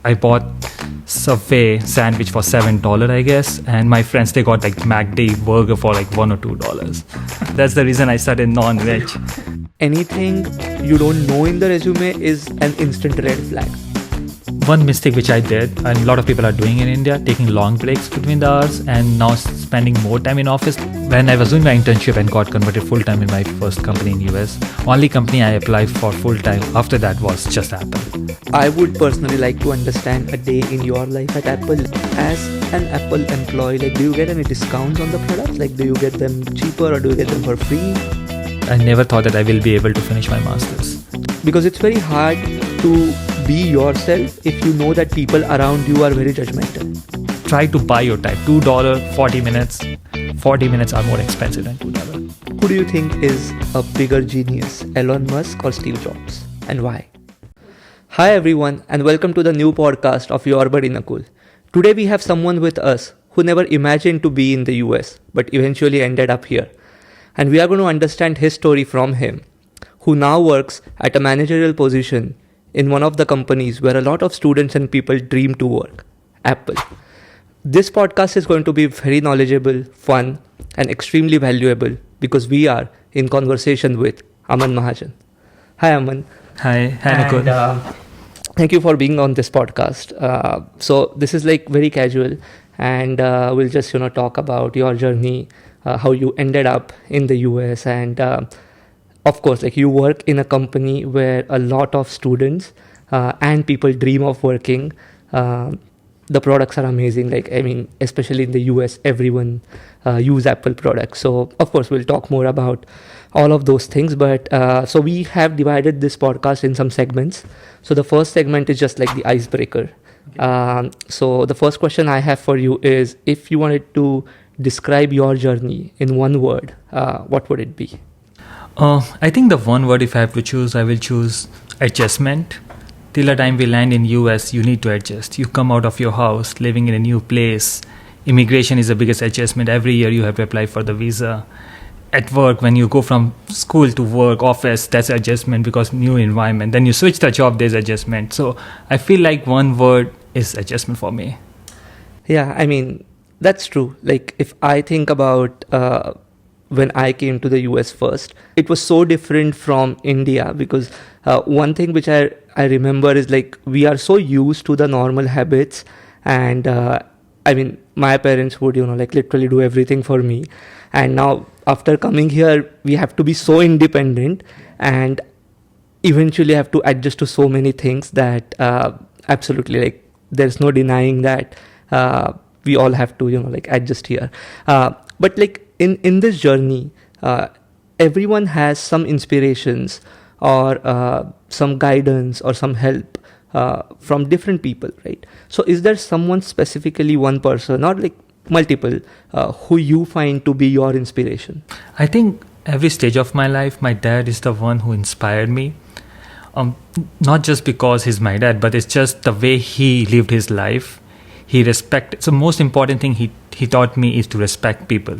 I bought Subway sandwich for $7, I guess, and my friends, they got like McD burger for like $1 or $2. That's the reason I started non-veg. Anything you don't know in the resume is an instant red flag. One mistake which I did, and a lot of people are doing in India, taking long breaks between the hours and now spending more time in office. When I was doing my internship and got converted full-time in my first company in US, only company I applied for full-time after that was just Apple. I would personally like to understand a day in your life at Apple. As an Apple employee, like, do you get any discounts on the products? Like, do you get them cheaper or do you get them for free? I never thought that I will be able to finish my master's. Because it's very hard to be yourself if you know that people around you are very judgmental. Try to buy your time. $2, 40 minutes. 40 minutes are more expensive than $2. Who do you think is a bigger genius, Elon Musk or Steve Jobs? And why? Hi everyone, and welcome to the new podcast of Your Buddy Nakul. Today we have someone with us who never imagined to be in the US, but eventually ended up here. And we are going to understand his story from him, who now works at a managerial position in one of the companies where a lot of students and people dream to work, Apple. This podcast is going to be very knowledgeable, fun, and extremely valuable because we are in conversation with Aman Mahajan. Hi, Aman. Hi, Nakul. Thank you for being on this podcast. So this is like very casual, and we'll just talk about your journey, how you ended up in the US, and of course, like, you work in a company where a lot of students and people dream of working. The products are amazing. Like, I mean, especially in the US, everyone use Apple products. So, of course, we'll talk more about all of those things. But so we have divided this podcast in some segments. So the first segment is just like the icebreaker. Okay. So the first question I have for you is, if you wanted to describe your journey in one word, what would it be? I think the one word, if I have to choose, I will choose adjustment. Till the time we land in US, you need to adjust. You come out of your house, living in a new place. Immigration is the biggest adjustment. Every year you have to apply for the visa. At work, when you go from school to work, office, that's adjustment because new environment. Then you switch the job, there's adjustment. So I feel like one word is adjustment for me. Yeah, I mean, that's true. Like, if I think about when I came to the US first, it was so different from India because one thing which I remember is, like, we are so used to the normal habits, and I mean, my parents would like literally do everything for me, and now after coming here we have to be so independent and eventually have to adjust to so many things that absolutely, like, there's no denying that we all have to like adjust here, but like in this journey, everyone has some inspirations or some guidance or some help from different people, right? So is there someone specifically, one person or like multiple, who you find to be your inspiration? I think every stage of my life, my dad is the one who inspired me. Not just because he's my dad, but it's just the way he lived his life. He respected. So most important thing he taught me is to respect people.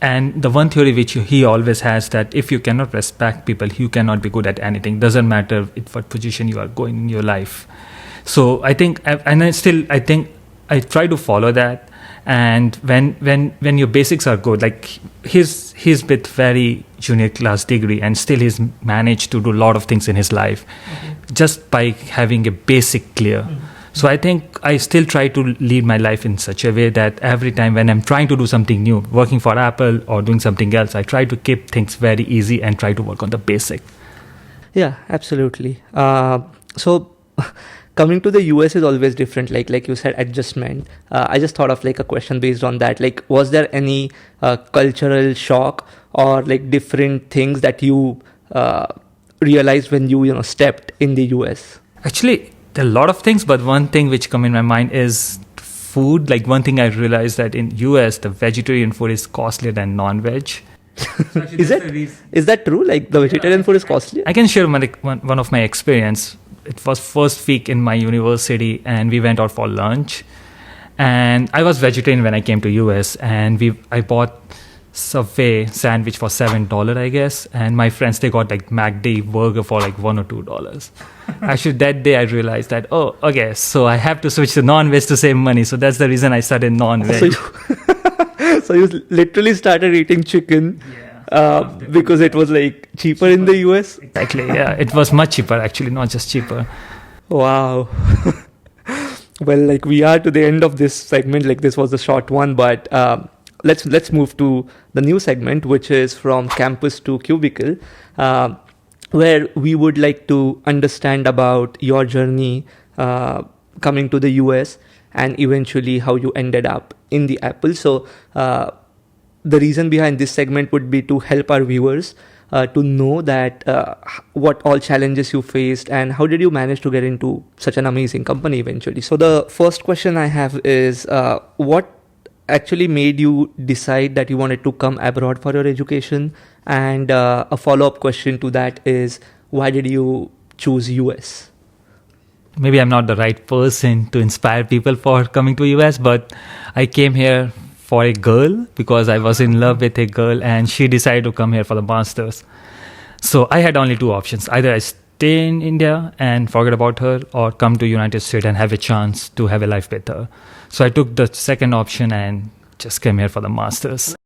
And the one theory which he always has, that if you cannot respect people, you cannot be good at anything. Doesn't matter what position you are going in your life. So I think, and I think I try to follow that. And when your basics are good, like he's with very junior class degree, and still he's managed to do a lot of things in his life, just by having a basic clear. So I think I still try to lead my life in such a way that every time when I'm trying to do something new, working for Apple or doing something else, I try to keep things very easy and try to work on the basic. Yeah, absolutely. So coming to the US is always different. Like you said, adjustment. I just thought of like a question based on that. Like, was there any cultural shock or like different things that you realized when you stepped in the US? Actually, there are a lot of things, but one thing which come in my mind is food. Like, one thing I realized that in US, the vegetarian food is costlier than non-veg. Is that true? Like, the vegetarian food is costlier? I can share one of my experience. It was first week in my university, and we went out for lunch. And I was vegetarian when I came to US, and I bought Subway sandwich for $7, I guess, and my friends, they got like McD burger for like $1 or $2. Actually, that day I realized that, oh, okay, so I have to switch to non-veg to save money. So that's the reason I started non-veg. So you literally started eating chicken because it was like cheaper in the US? Exactly, yeah. It was much cheaper, actually, not just cheaper. Wow. Well, like we are to the end of this segment. Like this was a short one, but let's move to the new segment, which is from campus to cubicle, where we would like to understand about your journey coming to the US and eventually how you ended up in the Apple. So the reason behind this segment would be to help our viewers to know that what all challenges you faced and how did you manage to get into such an amazing company eventually. So the first question I have is what actually made you decide that you wanted to come abroad for your education? And a follow-up question to that is, why did you choose US? Maybe I'm not the right person to inspire people for coming to US, but I came here for a girl because I was in love with a girl and she decided to come here for the masters. So I had only two options. Either I stay in India and forget about her, or come to United States and have a chance to have a life with her. So I took the second option and just came here for the masters.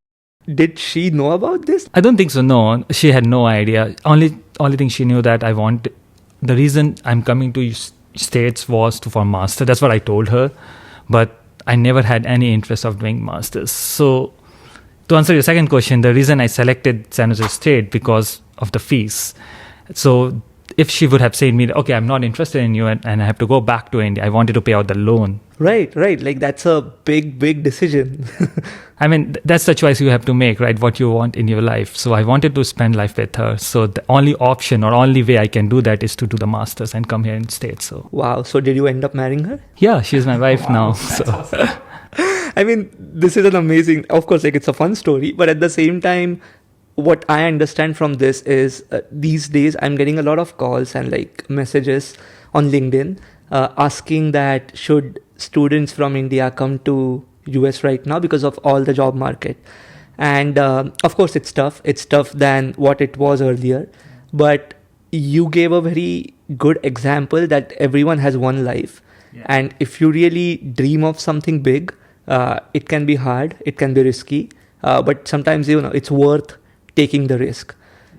Did she know about this? I don't think so, no. She had no idea. Only thing she knew that the reason I'm coming to States was for master. That's what I told her. But I never had any interest of doing masters. So to answer your second question, the reason I selected San Jose State because of the fees. So if she would have said me, okay, I'm not interested in you and I have to go back to India, I wanted to pay out the loan. Right. Like that's a big decision. I mean, that's the choice you have to make, right? What you want in your life. So I wanted to spend life with her. So the only option or only way I can do that is to do the masters and come here in States. So wow. So did you end up marrying her? Yeah, she's my wife now. So awesome. I mean, this is an amazing, of course, like it's a fun story, but at the same time, what I understand from this is these days I'm getting a lot of calls and like messages on LinkedIn asking that should students from India come to US right now because of all the job market. And of course it's tough. It's tough than what it was earlier. But you gave a very good example that everyone has one life. Yeah. And if you really dream of something big, it can be hard, it can be risky, but sometimes it's worth taking the risk.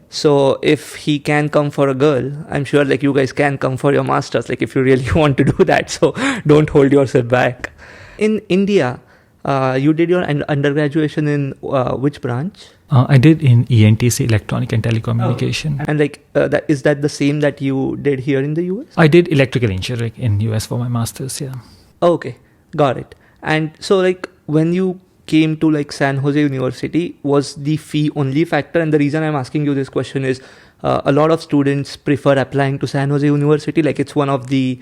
So if he can come for a girl, I'm sure like you guys can come for your masters, like if you really want to do that. So don't hold yourself back. In India, you did your undergraduation in which branch? I did in ENTC, Electronic and Telecommunication. Oh. And like is that the same that you did here in the US? I did electrical engineering in US for my masters, yeah. Okay, got it. And so like when you came to like San Jose University, was the fee only factor? And the reason I'm asking you this question is a lot of students prefer applying to San Jose University, like it's one of the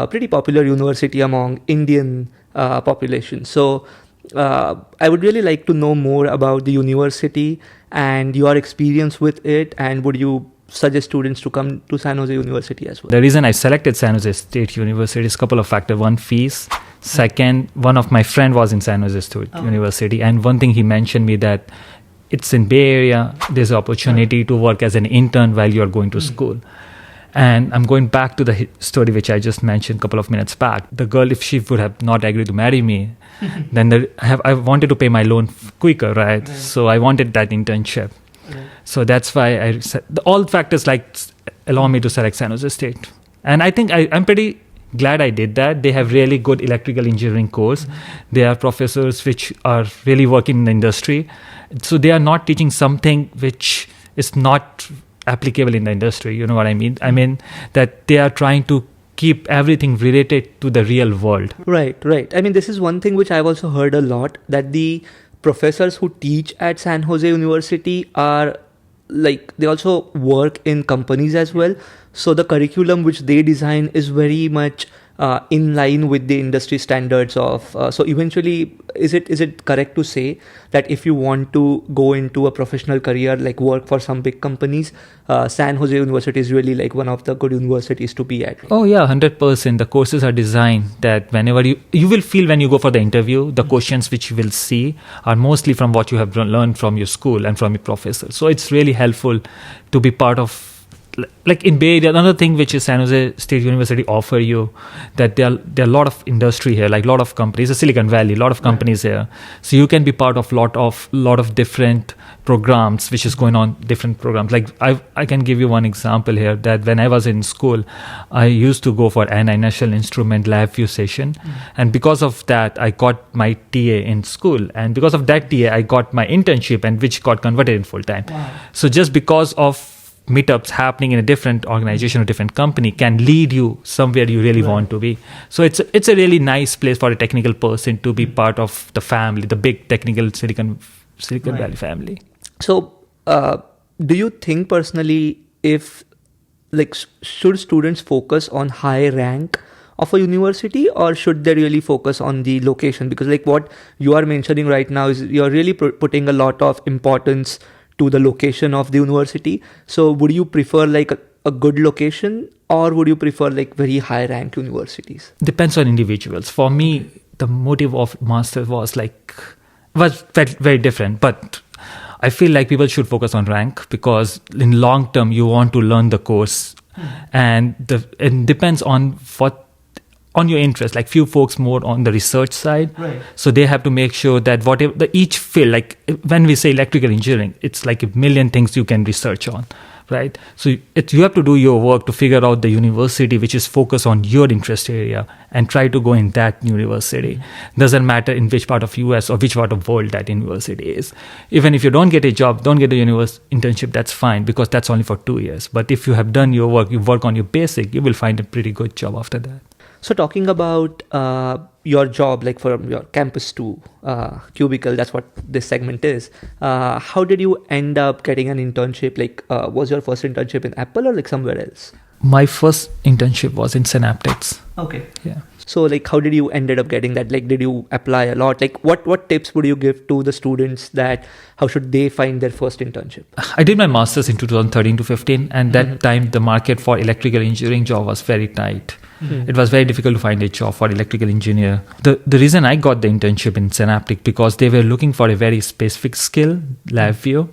pretty popular university among Indian population. So I would really like to know more about the university and your experience with it, and would you suggest students to come to San Jose University as well? The reason I selected San Jose State University is a couple of factors. One, fees. Second, one of my friend was in San Jose State University, and one thing he mentioned me that it's in Bay Area, there's opportunity to work as an intern while you're going to school. And I'm going back to the story which I just mentioned a couple of minutes back. The girl, if she would have not agreed to marry me, then I wanted to pay my loan quicker, right? So I wanted that internship. So that's why I said all factors like allow me to select San Jose State. And I think I'm pretty glad I did that. They have really good electrical engineering course. They are professors which are really working in the industry. So they are not teaching something which is not applicable in the industry. You know what I mean? I mean that they are trying to keep everything related to the real world. Right. I mean, this is one thing which I've also heard a lot, that the professors who teach at San Jose University are like, they also work in companies as well. So the curriculum which they design is very much in line with the industry standards of. So eventually, is it correct to say that if you want to go into a professional career, like work for some big companies, San Jose University is really like one of the good universities to be at? Oh yeah, 100%. The courses are designed that whenever you will feel when you go for the interview, the questions which you will see are mostly from what you have learned from your school and from your professor. So it's really helpful to be part of, like in Bay Area. Another thing which is San Jose State University offer you, that there are a lot of industry here, like a lot of companies. It's Silicon Valley, a lot of companies here. So you can be part of lot of different programs which is going on, different programs. Like I can give you one example here, that when I was in school, I used to go for an National Instrument Lab View session, and because of that I got my TA in school, and because of that TA I got my internship, and which got converted in full time. So just because of meetups happening in a different organization or different company can lead you somewhere you really want to be. So it's a really nice place for a technical person to be part of the family, the big technical Silicon Valley family. So do you think personally, if like should students focus on high rank of a university, or should they really focus on the location? Because like what you are mentioning right now is you're really putting a lot of importance to the location of the university. So would you prefer like a good location, or would you prefer like very high ranked universities? Depends on individuals. For me, the motive of master was very different, but I feel like people should focus on rank, because in long term you want to learn the course, and it depends on your interest. Like few folks more on the research side, so they have to make sure that whatever each field, like when we say electrical engineering, it's like a million things you can research on, right? So you have to do your work to figure out the university which is focused on your interest area, and try to go in that university. Doesn't matter in which part of US or which part of world that university is. Even if you don't get a job, don't get a internship, that's fine, because that's only for 2 years. But if you have done your work, you work on your basic, you will find a pretty good job after that. So talking about your job, like from your campus to Cubicle, that's what this segment is. How did you end up getting an internship? Like, was your first internship in Apple or like somewhere else? My first internship was in Synaptics. Okay. Yeah. So like, how did you ended up getting that? Like, did you apply a lot? Like, what tips would you give to the students that how should they find their first internship? I did my master's in 2013 to 15, and that time the market for electrical engineering job was very tight. It was very difficult to find a job for electrical engineer. The reason I got the internship in Synaptic, because they were looking for a very specific skill, LabVIEW.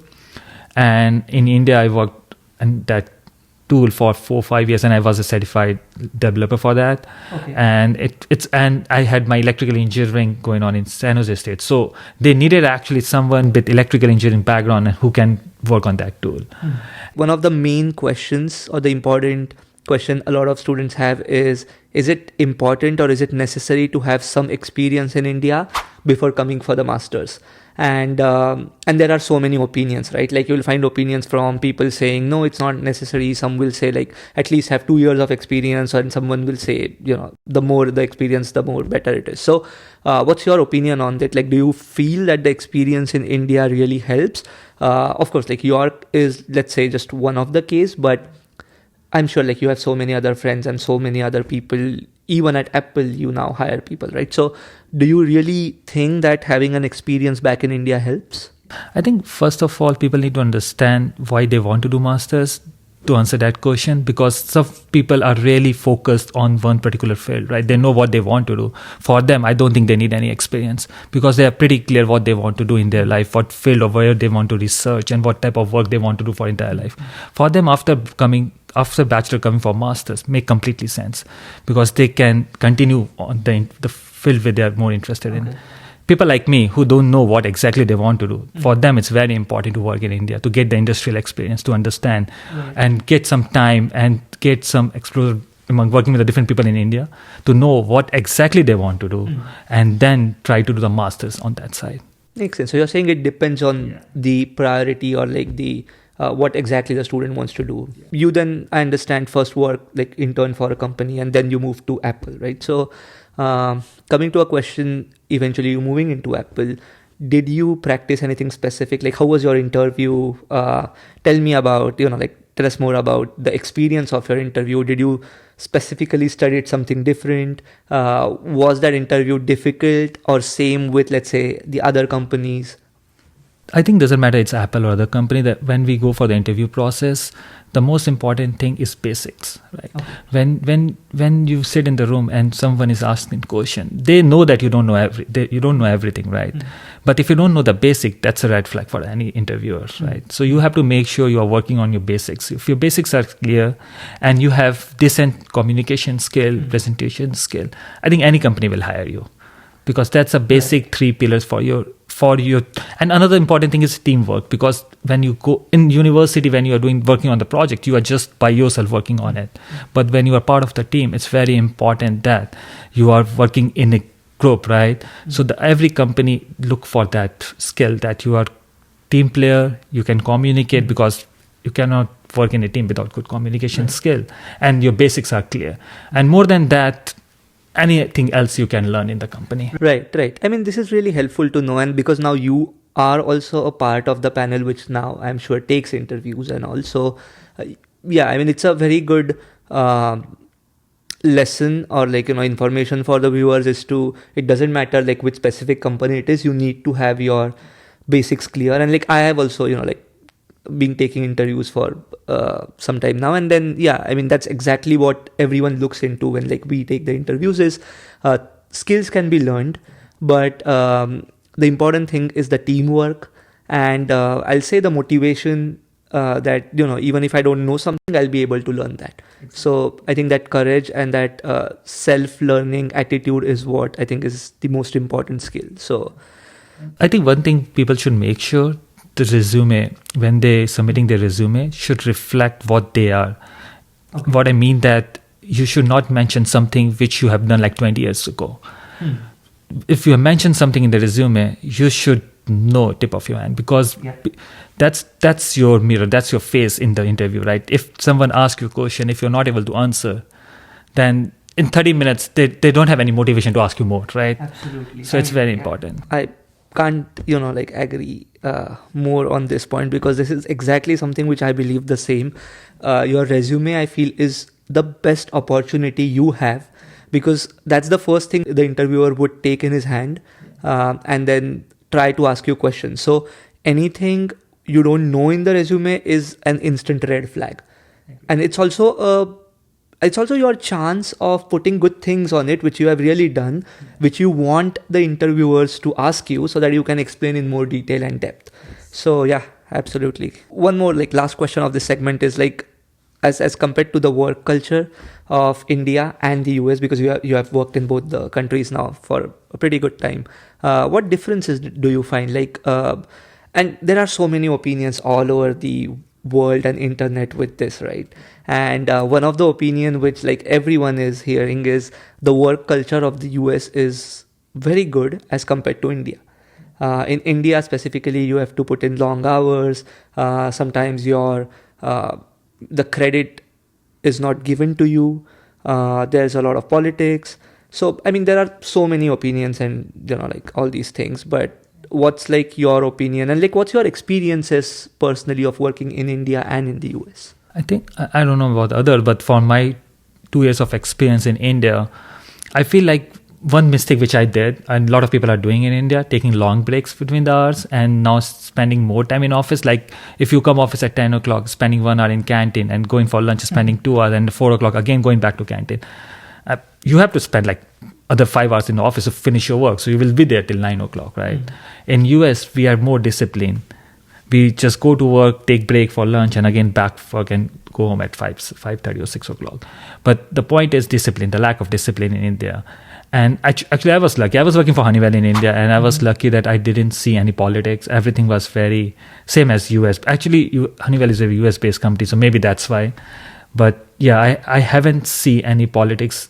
And in India, I worked on that tool for 4 or 5 years, and I was a certified developer for that. Okay. And I had my electrical engineering going on in San Jose State. So they needed actually someone with electrical engineering background who can work on that tool. One of the main questions, or the important question a lot of students have is it important or is it necessary to have some experience in India before coming for the masters? And there are so many opinions, right? Like you will find opinions from people saying, no, it's not necessary. Some will say like, at least have 2 years of experience. And someone will say, the more the experience, the more better it is. So what's your opinion on that? Like, do you feel that the experience in India really helps? Of course, like York is, let's say, just one of the case, but I'm sure like you have so many other friends and so many other people. Even at Apple, you now hire people, right? So do you really think that having an experience back in India helps? I think first of all, people need to understand why they want to do masters to answer that question, because some people are really focused on one particular field, right? They know what they want to do. For them, I don't think they need any experience, because they are pretty clear what they want to do in their life, what field or where they want to research, and what type of work they want to do for entire life. For them, after bachelor coming for masters make completely sense, because they can continue on the field where they are more interested in. People like me who don't know what exactly they want to do, for them it's very important to work in India, to get the industrial experience, to understand and get some time and get some exposure among working with the different people in India, to know what exactly they want to do, and then try to do the masters on that side. Makes sense. So you're saying it depends on the priority, or like the what exactly the student wants to do. You then, I understand, first work like intern for a company, and then you move to Apple, right? So coming to a question, eventually you moving into Apple, did you practice anything specific? Like, how was your interview? Tell me about, tell us more about the experience of your interview. Did you specifically studied something different? Was that interview difficult or same with, let's say, the other companies? I think doesn't matter it's Apple or other company, that when we go for the interview process, the most important thing is basics, right? Okay. When you sit in the room and someone is asking question, they know that you don't know everything, right? But if you don't know the basic, that's a red flag for any interviewer, right? So you have to make sure you are working on your basics. If your basics are clear and you have decent communication skill, presentation skill, I think any company will hire you, because that's a basic 3 pillars for your. And another important thing is teamwork, because when you go in university, when you are working on the project, you are just by yourself working on it. But when you are part of the team, it's very important that you are working in a group, right? So every company look for that skill, that you are team player, you can communicate, because you cannot work in a team without good communication skill, and your basics are clear. And more than that, anything else you can learn in the company. Right. I mean, this is really helpful to know, and because now you are also a part of the panel, which now I'm sure takes interviews, and also, I mean, it's a very good lesson, or information for the viewers, is to, it doesn't matter which specific company it is, you need to have your basics clear. And I have also been taking interviews for some time now, and then I mean, that's exactly what everyone looks into when we take the interviews, is skills can be learned, but the important thing is the teamwork, and I'll say the motivation, that even if I don't know something, I'll be able to learn that. So I think that courage and that self-learning attitude is what I think is the most important skill. So I think one thing people should make sure, the resume, when they submitting their resume, should reflect what they are. Okay. What I mean that you should not mention something which you have done 20 years ago. If you mention something in the resume, you should know tip of your hand, because that's your mirror, that's your face in the interview, right? If someone asks you a question, if you're not able to answer, then in 30 minutes they don't have any motivation to ask you more, right? Absolutely. So it's very important. I can't agree more on this point, because this is exactly something which I believe the same. Your resume, I feel, is the best opportunity you have, because that's the first thing the interviewer would take in his hand, and then try to ask you questions. So anything you don't know in the resume is an instant red flag, and it's also your chance of putting good things on it, which you have really done, which you want the interviewers to ask you, so that you can explain in more detail and depth. So absolutely. One more last question of this segment is as compared to the work culture of India and the US, because you have worked in both the countries now for a pretty good time. What differences do you find? And there are so many opinions all over the world and internet with this, right? And one of the opinion which everyone is hearing is the work culture of the US is very good as compared to India. In India specifically, you have to put in long hours. Sometimes the credit is not given to you. There's a lot of politics. So I mean, there are so many opinions and all these things, but what's your opinion, and what's your experiences personally of working in India and in the US? I think, I don't know about other, but for my 2 years of experience in India, I feel one mistake which I did, and a lot of people are doing in India, taking long breaks between the hours and now spending more time in office. If you come office at 10 o'clock, spending 1 hour in canteen, and going for lunch, spending 2 hours, and 4 o'clock again going back to canteen. You have to spend other 5 hours in the office to finish your work. So you will be there till 9 o'clock, right? In US, we are more disciplined. We just go to work, take break for lunch, and again back to work and go home at 5:30 or 6 o'clock. But the point is discipline, the lack of discipline in India. And actually, I was lucky. I was working for Honeywell in India, and I was lucky that I didn't see any politics. Everything was very same as US. Actually, Honeywell is a US-based company, so maybe that's why. But I haven't seen any politics.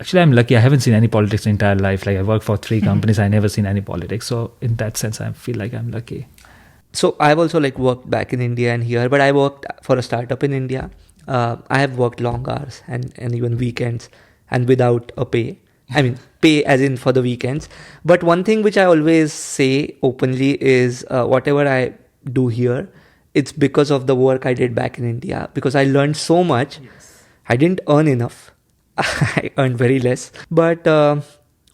Actually, I'm lucky. I haven't seen any politics in entire life. I work for 3 companies. I never seen any politics. So in that sense, I feel I'm lucky. So I've also worked back in India and here, but I worked for a startup in India. I have worked long hours and even weekends, and without a pay. I mean, pay as in for the weekends. But one thing which I always say openly is whatever I do here, it's because of the work I did back in India, because I learned so much. Yes. I didn't earn enough. I earned very less. But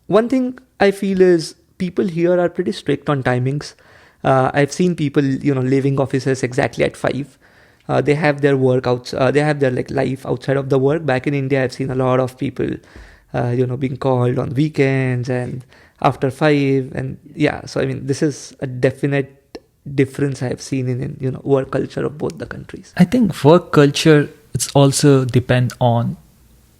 one thing I feel is people here are pretty strict on timings. I've seen people, leaving offices exactly at 5. They have their workouts. They have their like life outside of the work. Back in India, I've seen a lot of people, being called on weekends and after 5. And yeah, so I mean, this is a definite difference I've seen in work culture of both the countries. I think work culture, it's also depend on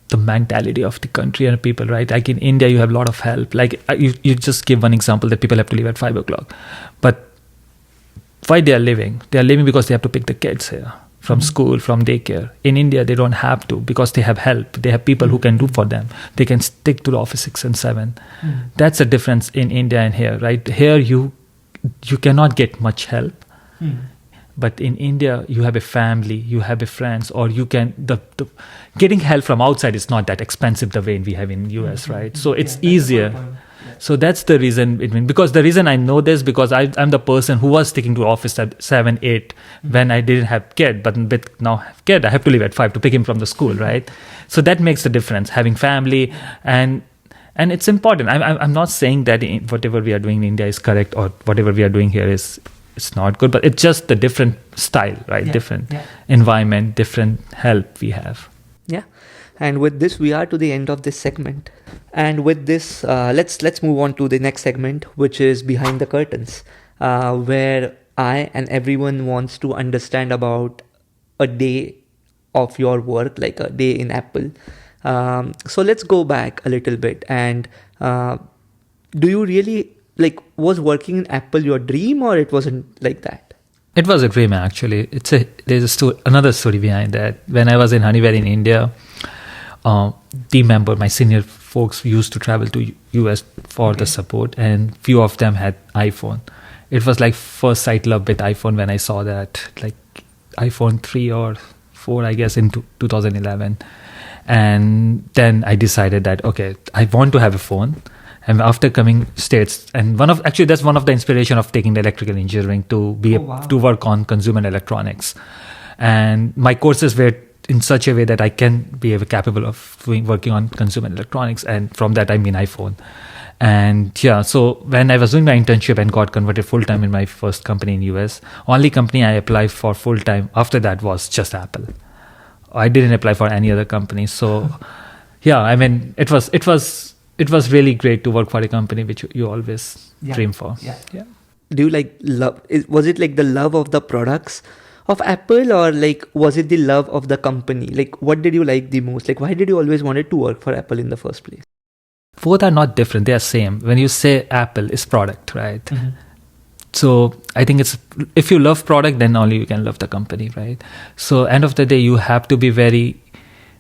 the mentality of the country and people, right? Like in India, you have a lot of help. Like you just give one example that people have to leave at 5 o'clock. But why they are leaving? They are leaving because they have to pick the kids here from school, from daycare. In India, they don't have to because they have help. They have people who can do for them. They can stick to the office 6 and 7. That's the difference in India and here, right? Here, you cannot get much help. But in India, you have a family, you have a friends, or you can, the getting help from outside is not that expensive the way we have in US, right? So it's easier. So that's the reason, because the reason I know this, because I'm the person who was sticking to office at 7, 8 when I didn't have kid, but with now have kid, I have to leave at 5 to pick him from the school, right? So that makes the difference, having family, and it's important. I'm not saying that whatever we are doing in India is correct or whatever we are doing here is it's not good, but it's just a different style, right? Different environment, different help we have. Yeah. And with this, we are to the end of this segment. And with this, let's move on to the next segment, which is Behind the Curtains, where I and everyone wants to understand about a day of your work, like a day in Apple. So let's go back a little bit. And do you really, was working in Apple your dream, or it wasn't like that? It was a dream, actually. There's another story behind that. When I was in Honeywell in India, team member, my senior folks used to travel to US for the support, and few of them had iPhone. It was like first sight love with iPhone when I saw that, like iPhone 3 or 4, I guess, in 2011. And then I decided that, okay, I want to have a phone. And after coming States, and that's one of the inspiration of taking the electrical engineering to to work on consumer electronics. And my courses were in such a way that I can be capable of working on consumer electronics. And from that, I mean iPhone. And yeah, so when I was doing my internship and got converted full-time in my first company in US, only company I applied for full-time after that was just Apple. I didn't apply for any other company. So yeah, I mean, it was really great to work for a company which you always dream for. Yeah. Do you love? Was it like the love of the products of Apple, or was it the love of the company? What did you like the most? Why did you always wanted to work for Apple in the first place? Both are not different. They are same. When you say Apple, it's product, right? Mm-hmm. So I think if you love product, then only you can love the company, right? So end of the day, you have to be very,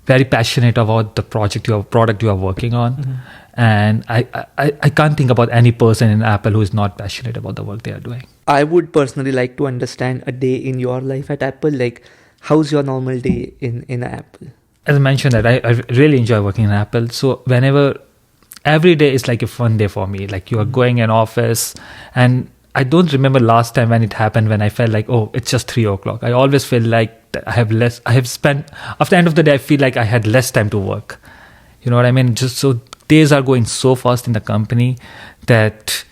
very passionate about the product you are working on. Mm-hmm. And I can't think about any person in Apple who is not passionate about the work they are doing. I would personally like to understand a day in your life at Apple. How's your normal day in Apple? As I mentioned, that I really enjoy working in Apple. So every day is like a fun day for me. You are going in office, and I don't remember last time when it happened when I felt like, oh, it's just 3 o'clock. I always feel like after the end of the day, I feel like I had less time to work. You know what I mean? Just so days are going so fast in the company that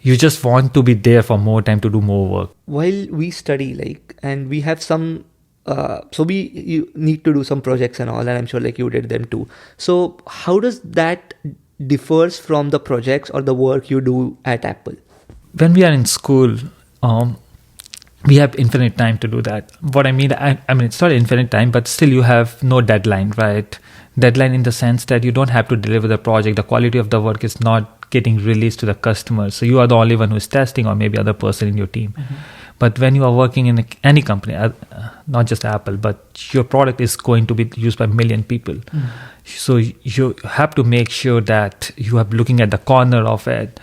you just want to be there for more time to do more work. While we study, and we have some, you need to do some projects and all, and I'm sure you did them too. So how does that differs from the projects or the work you do at Apple? When we are in school, we have infinite time to do that. What I mean, it's not infinite time, but still you have no deadline, right? Deadline in the sense that you don't have to deliver the project. The quality of the work is not getting released to the customer. So you are the only one who is testing, or maybe other person in your team. Mm-hmm. But when you are working in any company, not just Apple, but your product is going to be used by 1 million people. Mm-hmm. So you have to make sure that you are looking at the corner of it.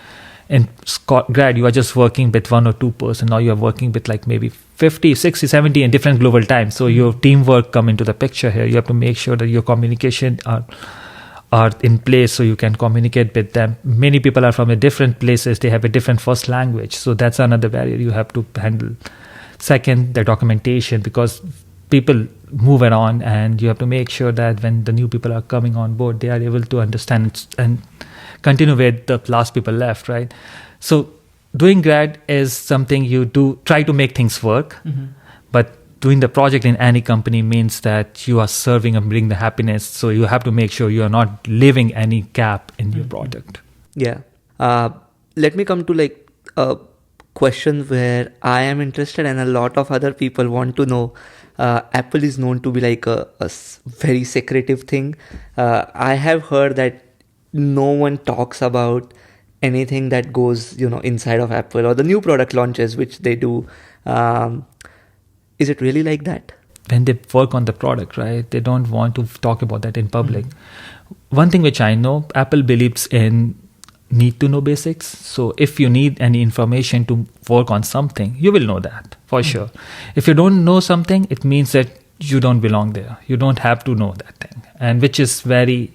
In grad, you are just working with 1 or 2 person. Now you are working with maybe 50, 60, 70 in different global times. So your teamwork come into the picture here. You have to make sure that your communication are in place so you can communicate with them. Many people are from different places. They have a different first language. So that's another barrier you have to handle. Second, the documentation, because people move around, and you have to make sure that when the new people are coming on board, they are able to understand and continue where the last people left, right? So doing grad is something you do, try to make things work, but doing the project in any company means that you are serving and bring the happiness. So you have to make sure you are not leaving any gap in your product. Yeah. Let me come to like a question where I am interested and a lot of other people want to know. Apple is known to be like a very secretive thing. I have heard that no one talks about anything that goes, inside of Apple or the new product launches, which they do. Is it really like that? When they work on the product, right, they don't want to talk about that in public. One thing which I know, Apple believes in need to know basics. So if you need any information to work on something, you will know that for sure. If you don't know something, it means that you don't belong there. You don't have to know that thing, and which is very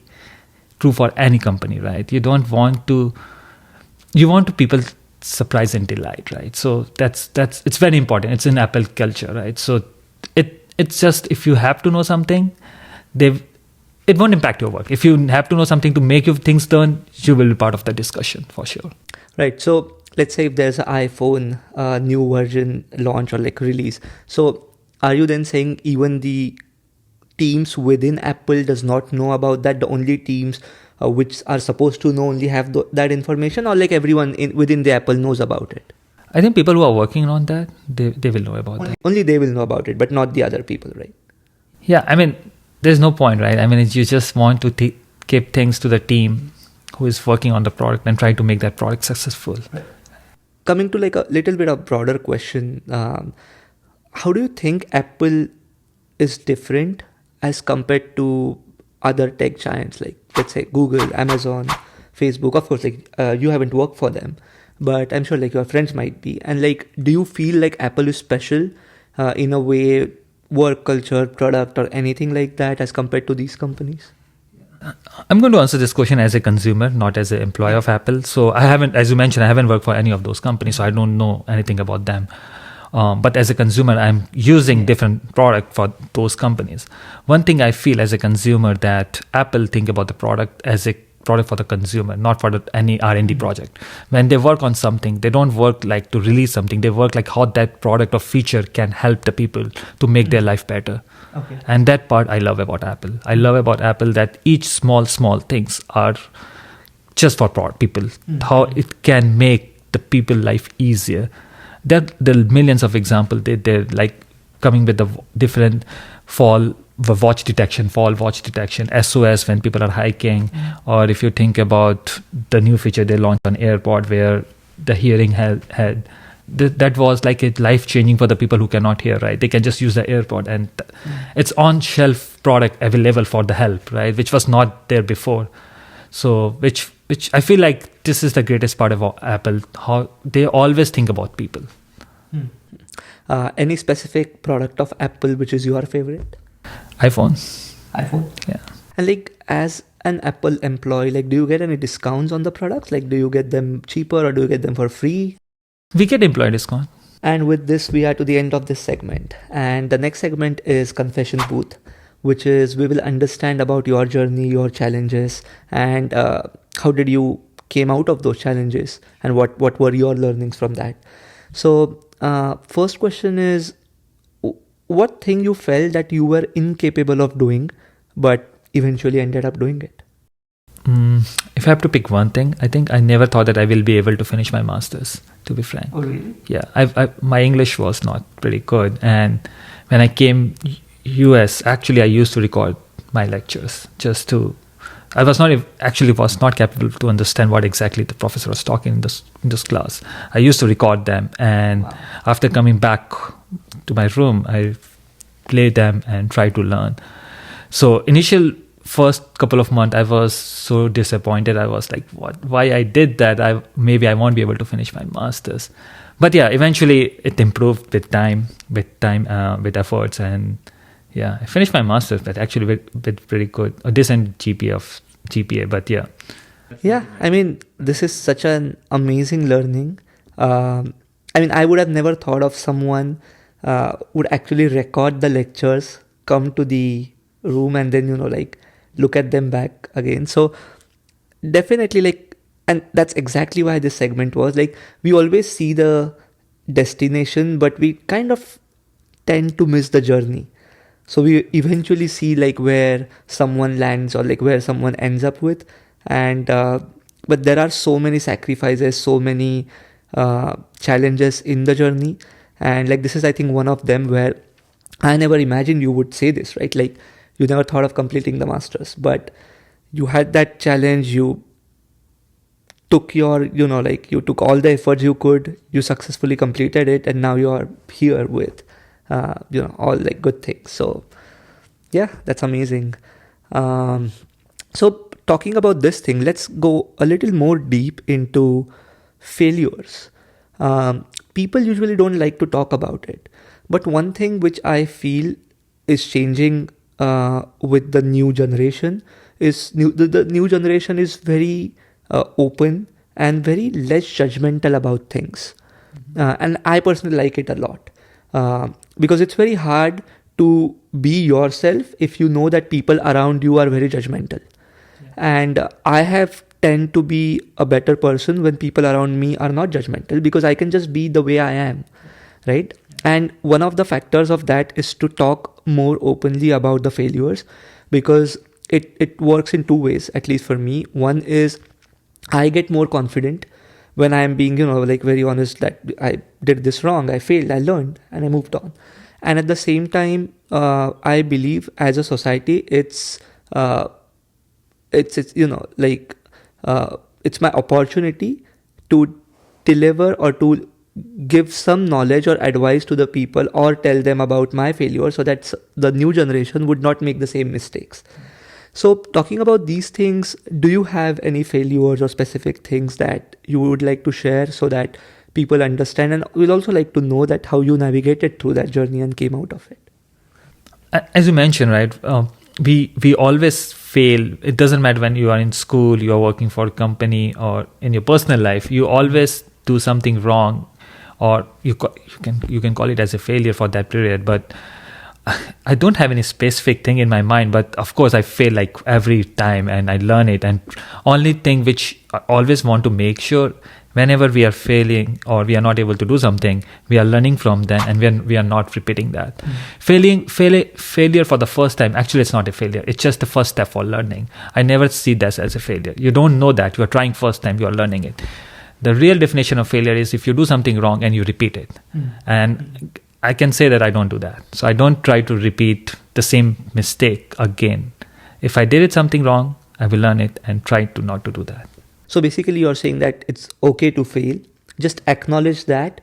true for any company, right? You want people surprise and delight, right? So that's it's very important. It's in Apple culture, right? So it's just, if you have to know something, it won't impact your work. If you have to know something to make your things done, you will be part of the discussion for sure. Right. So let's say if there's an iPhone new version launch or like release. So are you then saying even the teams within Apple does not know about that? The only teams which are supposed to know only have that information, or like everyone within the Apple knows about it? I think people who are working on that, they will know about that. Only they will know about it, but not the other people, right? Yeah, I mean, there's no point, right? I mean, you just want to keep things to the team who is working on the product and try to make that product successful. Right. Coming to like a little bit of broader question, how do you think Apple is different as compared to other tech giants, like let's say Google, Amazon, Facebook? Of course, like you haven't worked for them, but I'm sure like your friends might be. And like, do you feel like Apple is special in a way, work culture, product, or anything like that as compared to these companies? I'm going to answer this question as a consumer, not as an employee of Apple. So I haven't, as you mentioned, I haven't worked for any of those companies, so I don't know anything about them. But as a consumer, I'm using different product for those companies. One thing I feel as a consumer, that Apple think about the product as a product for the consumer, not for any R&D project. When they work on something, they don't work like to release something. They work like how that product or feature can help the people to make their life better. Okay. And that part I love about Apple. I love about Apple that each small things are just for people. How it can make the people life easier. There are millions of examples. They're like coming with the different fall watch detection, SOS when people are hiking, or if you think about the new feature they launched on AirPod where the hearing had that was like a life changing for the people who cannot hear, right? They can just use the AirPod, and it's on shelf product available for the help, right? Which was not there before. So which I feel like this is the greatest part of Apple, how they always think about people. Any specific product of Apple which is your favorite? iPhone. Yeah. And like, as an Apple employee, like, do you get any discounts on the products? Like, do you get them cheaper or do you get them for free? We get employee discount. And with this, we are to the end of this segment. And the next segment is Confession Booth, which is we will understand about your journey, your challenges, and how did you came out of those challenges, and what were your learnings from that. So first question is, what thing you felt that you were incapable of doing, but eventually ended up doing it? If I have to pick one thing, I think I never thought that I will be able to finish my master's, to be frank. Oh, really? Yeah, my English was not pretty good. And when I came US, actually I used to record my lectures I was not capable to understand what exactly the professor was talking in this class. I used to record them, and after coming back to my room, I played them and tried to learn. So initial first couple of months, I was so disappointed. I was like, why I did that? Maybe I won't be able to finish my master's. But yeah, eventually it improved with time, with efforts, and yeah, I finished my master's, but actually with pretty good, a decent GPA, but yeah. Yeah, I mean, this is such an amazing learning. I mean, I would have never thought of someone would actually record the lectures, come to the room and then, like look at them back again. So definitely, like, and that's exactly why this segment was like, we always see the destination, but we kind of tend to miss the journey. So we eventually see like where someone lands or like where someone ends up with. And but there are so many sacrifices, so many challenges in the journey. And like this is, I think, one of them where I never imagined you would say this, right? Like you never thought of completing the masters, but you had that challenge. You took your, like you took all the efforts you could, you successfully completed it, and now you are here with, all like good things. So yeah, that's amazing. So talking about this thing, let's go a little more deep into failures. People usually don't like to talk about it, but one thing which I feel is changing with the new generation is the new generation is very open and very less judgmental about things. And I personally like it a lot because it's very hard to be yourself if you know that people around you are very judgmental. Yeah. And I have tend to be a better person when people around me are not judgmental, because I can just be the way I am, right? And one of the factors of that is to talk more openly about the failures, because it works in two ways, at least for me. One is I get more confident when I am being, like very honest that I did this wrong, I failed, I learned, and I moved on. And at the same time, I believe as a society, it's it's my opportunity to deliver or to give some knowledge or advice to the people, or tell them about my failure, so that the new generation would not make the same mistakes. So talking about these things, do you have any failures or specific things that you would like to share so that people understand, and we'll also like to know that how you navigated through that journey and came out of it? As you mentioned, right, we always fail. It doesn't matter when you are in school, you are working for a company, or in your personal life, you always do something wrong, or you can call it as a failure for that period. But I don't have any specific thing in my mind, but of course I fail like every time, and I learn it. And only thing which I always want to make sure, whenever we are failing or we are not able to do something, we are learning from them, and we are not repeating that. Failure for the first time, actually it's not a failure, it's just the first step for learning. I never see that as a failure. You don't know that, you are trying first time, you are learning it. The real definition of failure is if you do something wrong and you repeat it. And I can say that I don't do that. So I don't try to repeat the same mistake again. If I did something wrong, I will learn it and try to not to do that. So basically you're saying that it's okay to fail, just acknowledge that,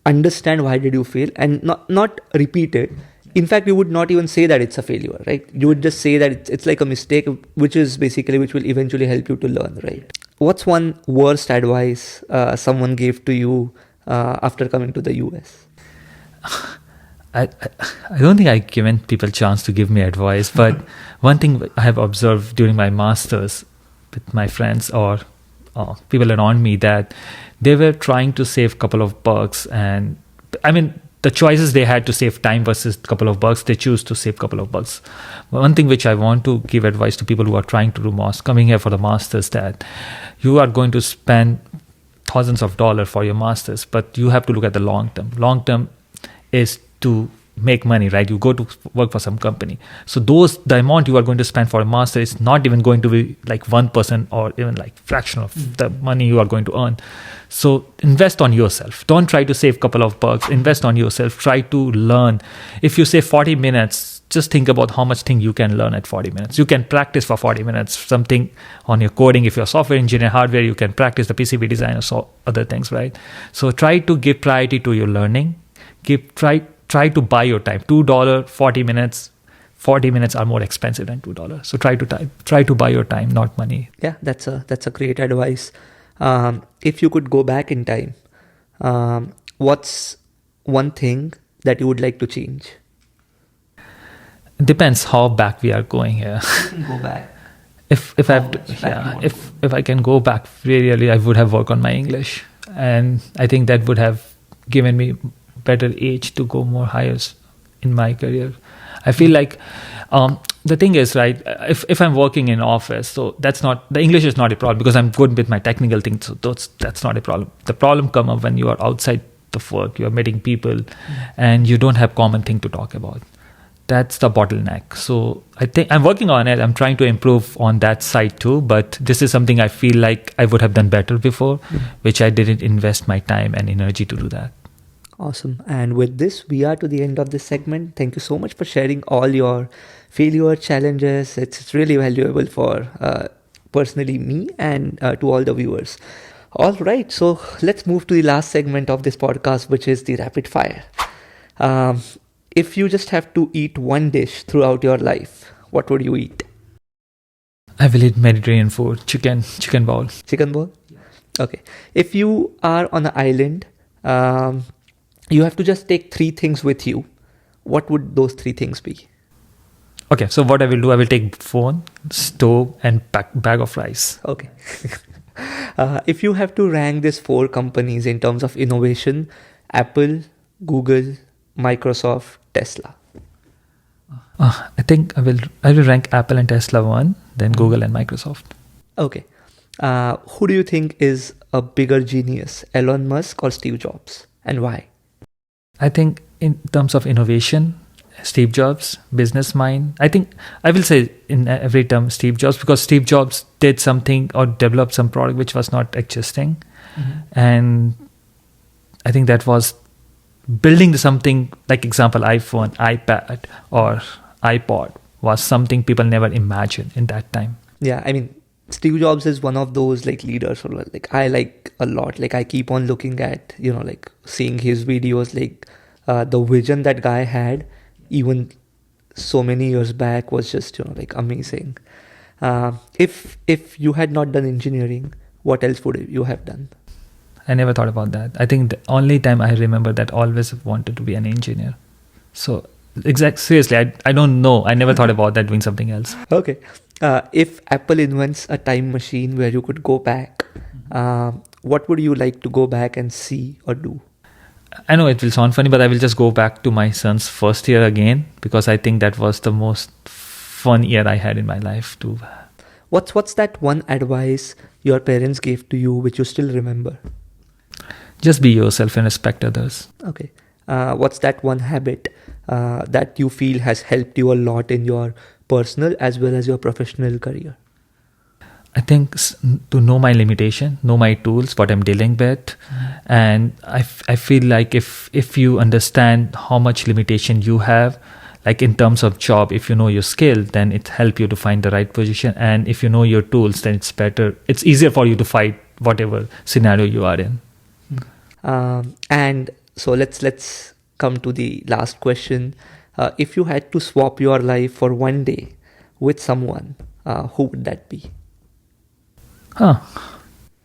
understand why did you fail, and not repeat it. In fact, you would not even say that it's a failure, right? You would just say that it's like a mistake, which will eventually help you to learn, right? What's one worst advice someone gave to you after coming to the US? I don't think I've given people a chance to give me advice, but one thing I have observed during my masters with my friends or people around me, that they were trying to save a couple of bucks. And I mean, the choices they had to save time versus a couple of bucks, they choose to save a couple of bucks. One thing which I want to give advice to people who are trying to do coming here for the masters, that you are going to spend thousands of dollars for your masters, but you have to look at the long term. Long term is to make money, right? You go to work for some company. So the amount you are going to spend for a master is not even going to be like 1% or even like fraction of the money you are going to earn. So invest on yourself. Don't try to save a couple of bucks. Invest on yourself. Try to learn. If you save 40 minutes, just think about how much thing you can learn at 40 minutes. You can practice for 40 minutes, something on your coding. If you're a software engineer, hardware, you can practice the PCB design or so other things, right? So try to give priority to your learning. Try to buy your time. $2, 40 minutes. 40 minutes are more expensive than $2. So try to buy your time, not money. Yeah, that's a great advice. If you could go back in time, what's one thing that you would like to change? It depends how back we are going here. You can go back. If I can go back really, I would have worked on my English, and I think that would have given me better age to go more higher in my career. I feel like the thing is, right, if I'm working in office, so that's not, the English is not a problem because I'm good with my technical things, so that's not a problem. The problem come up when you are outside the work, you are meeting people and you don't have common thing to talk about. That's the bottleneck. So I think I'm working on it. I'm trying to improve on that side too, but this is something I feel like I would have done better before, which I didn't invest my time and energy to do that. Awesome. And with this, we are to the end of this segment. Thank you so much for sharing all your failure challenges. It's really valuable for personally me and to all the viewers. All right. So let's move to the last segment of this podcast, which is the rapid fire. If you just have to eat one dish throughout your life, what would you eat? I will eat Mediterranean food, chicken bowl. Chicken bowl? Okay. If you are on an island, you have to just take 3 things with you. What would those 3 things be? Okay, so what I will do, I will take phone, stove, and bag of rice. Okay. If you have to rank these 4 companies in terms of innovation, Apple, Google, Microsoft, Tesla. I think I will rank Apple and Tesla 1, then Google and Microsoft. Okay. Who do you think is a bigger genius, Elon Musk or Steve Jobs, and why? I think in terms of innovation, Steve Jobs, business mind. I think I will say in every term Steve Jobs, because Steve Jobs did something or developed some product which was not existing. And I think that was building something like, example, iPhone, iPad or iPod was something people never imagined in that time. Yeah, I mean, Steve Jobs is one of those like leaders or like I like a lot. Like I keep on looking at, like seeing his videos, like the vision that guy had even so many years back was just, like amazing. If you had not done engineering, what else would you have done? I never thought about that. I think the only time I remember that always wanted to be an engineer. So seriously, I don't know. I never thought about that doing something else. Okay. If Apple invents a time machine where you could go back, what would you like to go back and see or do? I know it will sound funny, but I will just go back to my son's first year again, because I think that was the most fun year I had in my life too. What's that one advice your parents gave to you which you still remember? Just be yourself and respect others. Okay. What's that one habit that you feel has helped you a lot in your personal as well as your professional career? I think to know my limitation, know my tools, what I'm dealing with. And I feel like if you understand how much limitation you have, like in terms of job, if you know your skill, then it helps you to find the right position. And if you know your tools, then it's better. It's easier for you to fight whatever scenario you are in. And so let's come to the last question. If you had to swap your life for one day with someone, who would that be?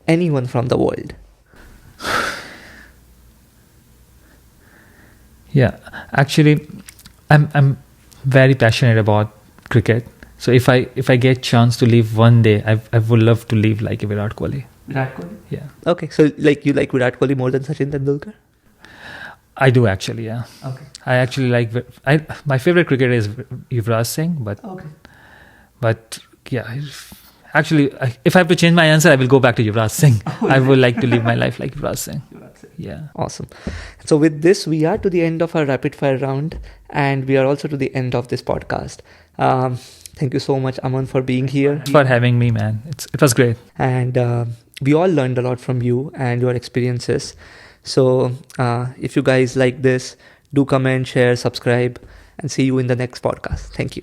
Anyone from the world. Yeah, actually, I'm very passionate about cricket. So if I get chance to live one day, I would love to live like Virat Kohli. Virat Kohli? Yeah. Okay, so you like Virat Kohli more than Sachin Tendulkar? I do actually, yeah. Okay. I actually like my favorite cricketer is Yuvraj Singh, but yeah, actually, if I have to change my answer, I will go back to Yuvraj Singh. I would like to live my life like Yuvraj Singh. Yeah. Awesome. So with this, we are to the end of our rapid fire round, and we are also to the end of this podcast. Thank you so much, Aman, for being here. Thanks for having me, man. It was great. And we all learned a lot from you and your experiences. So if you guys like this, do comment, share, subscribe, and see you in the next podcast. Thank you.